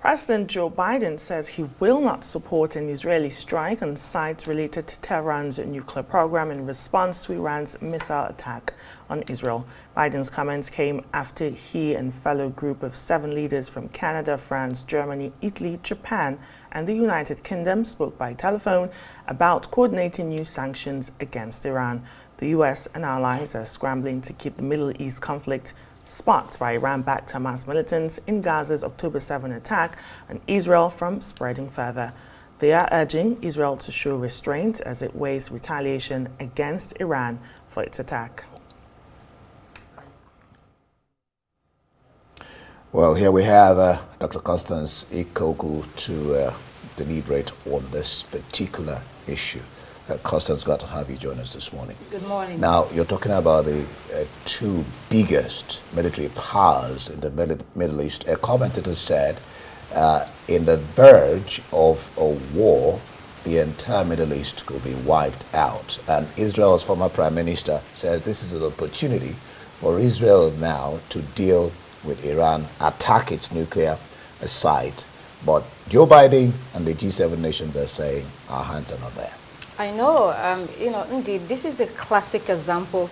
President Joe Biden says he will not support an Israeli strike on sites related to Tehran's nuclear program in response to Iran's missile attack on Israel. Biden's comments came after he and fellow group of 7 leaders from Canada, France, Germany, Italy, Japan, and the United Kingdom spoke by telephone about coordinating new sanctions against Iran. The U.S. and allies are scrambling to keep the Middle East conflict sparked by Iran-backed Hamas militants in Gaza's October 7 attack on Israel from spreading further. They are urging Israel to show restraint as it weighs retaliation against Iran for its attack. Well, here we have Dr. Constance Ikokwu to deliberate on this particular issue. Constance, glad to have you join us this morning. Good morning. Now, you're talking about the 2 biggest military powers in the Middle East. A commentator said, in the verge of a war, the entire Middle East could be wiped out. And Israel's former prime minister says this is an opportunity for Israel now to deal with Iran, attack its nuclear site. But Joe Biden and the G7 nations are saying our hands are not there. I know, indeed, this is a classic example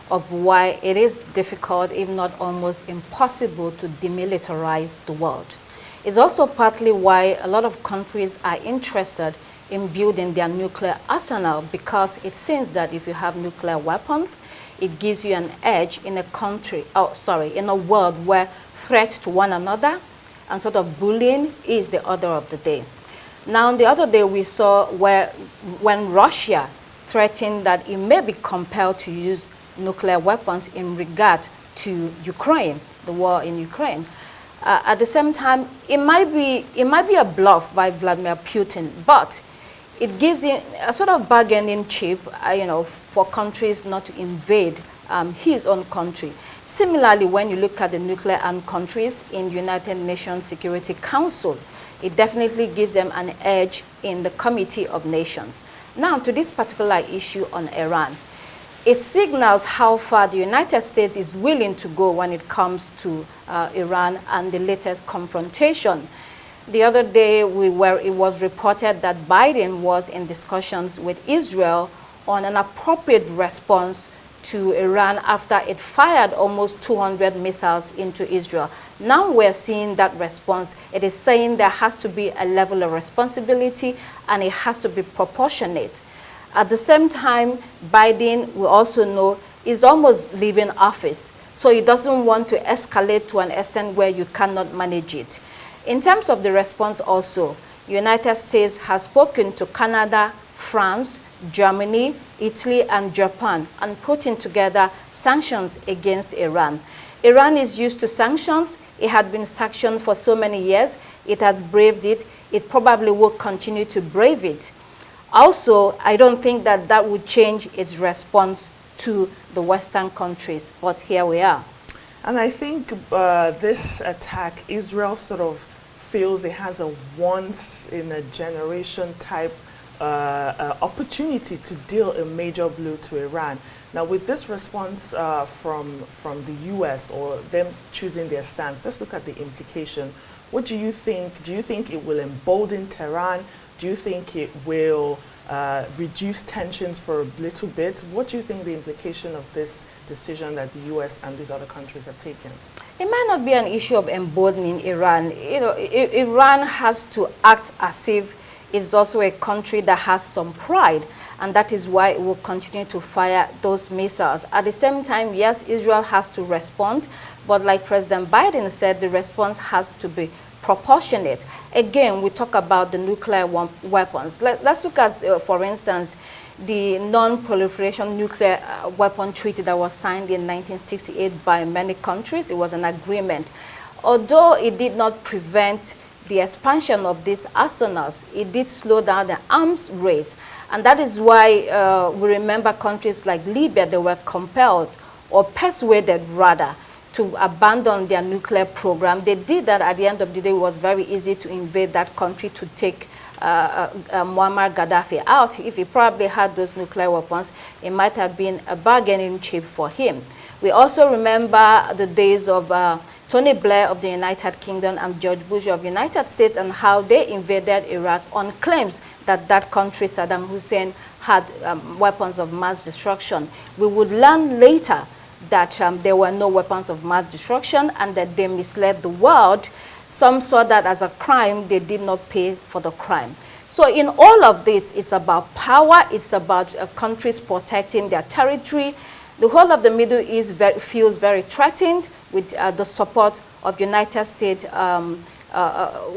of why it is difficult, if not almost impossible, to demilitarize the world. It's also partly why a lot of countries are interested in building their nuclear arsenal, because it seems that if you have nuclear weapons, it gives you an edge in in a world where threats to one another and sort of bullying is the order of the day. Now, the other day we saw when Russia threatened that it may be compelled to use nuclear weapons in regard to Ukraine, the war in Ukraine. At the same time, it might be a bluff by Vladimir Putin, but it gives him a sort of bargaining chip, for countries not to invade his own country. Similarly, when you look at the nuclear armed countries in the United Nations Security Council, it definitely gives them an edge in the Committee of Nations. Now, to this particular issue on Iran, it signals how far the United States is willing to go when it comes to Iran and the latest confrontation. The other day, it was reported that Biden was in discussions with Israel on an appropriate response to Iran after it fired almost 200 missiles into Israel. Now we're seeing that response. It is saying there has to be a level of responsibility and it has to be proportionate. At the same time, Biden, we also know, is almost leaving office. So he doesn't want to escalate to an extent where you cannot manage it. In terms of the response also, the United States has spoken to Canada, France, Germany, Italy, and Japan, and putting together sanctions against Iran. Iran is used to sanctions. It had been sanctioned for so many years. It has braved it. It probably will continue to brave it. Also, I don't think that would change its response to the Western countries, but here we are. And I think this attack, Israel sort of feels it has a once-in-a-generation type opportunity to deal a major blow to Iran. Now, with this response from the U.S. or them choosing their stance, let's look at the implication. What do you think? Do you think it will embolden Tehran? Do you think it will reduce tensions for a little bit? What do you think the implication of this decision that the U.S. and these other countries have taken? It might not be an issue of emboldening Iran. Iran has to act as if it's also a country that has some pride, and that is why it will continue to fire those missiles. At the same time, yes, Israel has to respond, but like President Biden said, the response has to be proportionate. Again, we talk about the nuclear weapons. Let's look at, for instance, the non-proliferation nuclear weapon treaty that was signed in 1968 by many countries. It was an agreement. Although it did not prevent the expansion of these arsenals, it did slow down the arms race. And that is why we remember countries like Libya, they were compelled or persuaded rather to abandon their nuclear program. They did that. At the end of the day, it was very easy to invade that country to take Muammar Gaddafi out. If he probably had those nuclear weapons, it might have been a bargaining chip for him. We also remember the days of Tony Blair of the United Kingdom and George Bush of the United States, and how they invaded Iraq on claims that that country, Saddam Hussein, had weapons of mass destruction. We would learn later that there were no weapons of mass destruction and that they misled the world. Some saw that as a crime. They did not pay for the crime. So in all of this, it's about power. It's about countries protecting their territory. The whole of the Middle East feels very threatened with the support of the United States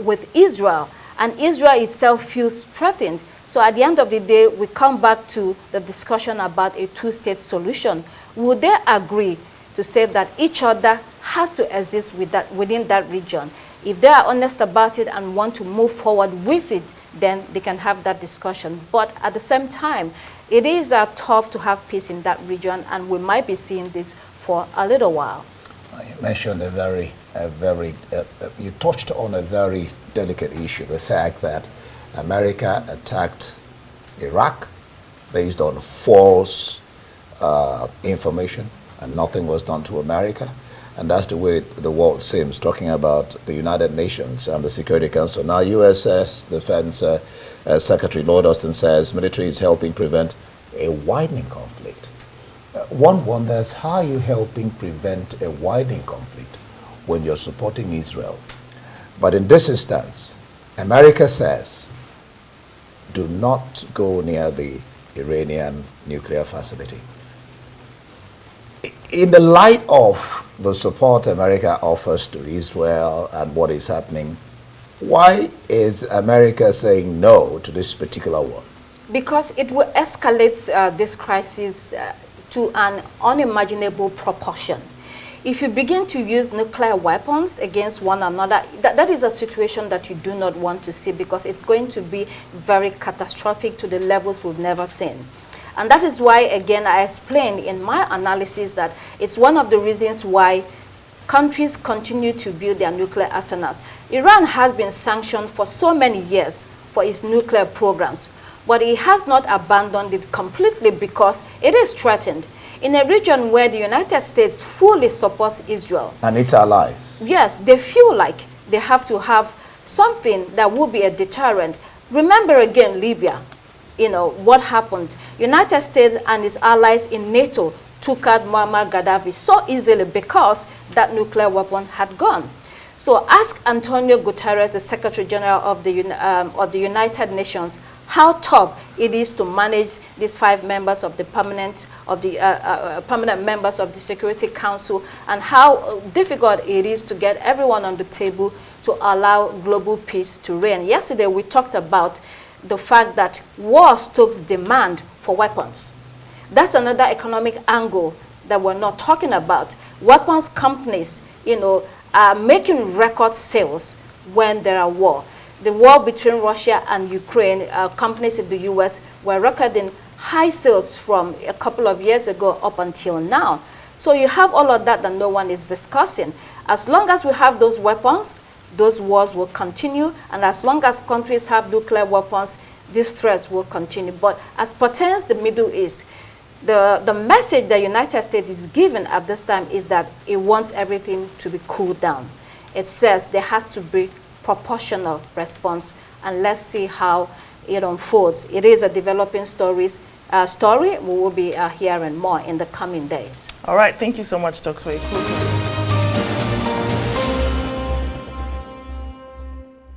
with Israel. And Israel itself feels threatened. So at the end of the day, we come back to the discussion about a two-state solution. Would they agree to say that each other has to exist within that region? If they are honest about it and want to move forward with it, then they can have that discussion. But at the same time, it is tough to have peace in that region, and we might be seeing this for a little while. You mentioned you touched on a very delicate issue, the fact that America attacked Iraq based on false information, and nothing was done to America. And that's the way the world seems, talking about the United Nations and the Security Council. Now, U.S. Defense Secretary Lord Austin says military is helping prevent a widening conflict. One wonders, how are you helping prevent a widening conflict when you're supporting Israel? But in this instance, America says, do not go near the Iranian nuclear facility. In the light of the support America offers to Israel and what is happening, why is America saying no to this particular one? Because it will escalate this crisis to an unimaginable proportion. If you begin to use nuclear weapons against one another, that is a situation that you do not want to see, because it's going to be very catastrophic to the levels we've never seen. And that is why, again, I explained in my analysis that it's one of the reasons why countries continue to build their nuclear arsenals. Iran has been sanctioned for so many years for its nuclear programs, but it has not abandoned it completely because it is threatened in a region where the United States fully supports Israel. And its allies. Yes, they feel like they have to have something that will be a deterrent. Remember again, Libya. You know, what happened? United States and its allies in NATO took out Muammar Gaddafi so easily because that nuclear weapon had gone. So ask Antonio Guterres, the Secretary General of the United Nations, how tough it is to manage these 5 members of the permanent members of the Security Council, and how difficult it is to get everyone on the table to allow global peace to reign. Yesterday we talked about the fact that war stokes demand for weapons. That's another economic angle that we're not talking about. Weapons companies, you know, are making record sales when there are war. The war between Russia and Ukraine, companies in the US were recording high sales from a couple of years ago up until now. So you have all of that no one is discussing. As long as we have those weapons, those wars will continue, and as long as countries have nuclear weapons, these threats will continue. But as pertains the Middle East, the message the United States is giving at this time is that it wants everything to be cooled down. It says there has to be proportional response, and let's see how it unfolds. It is a developing story. We will be hearing more in the coming days. All right, thank you so much, Dr. Ikokwu.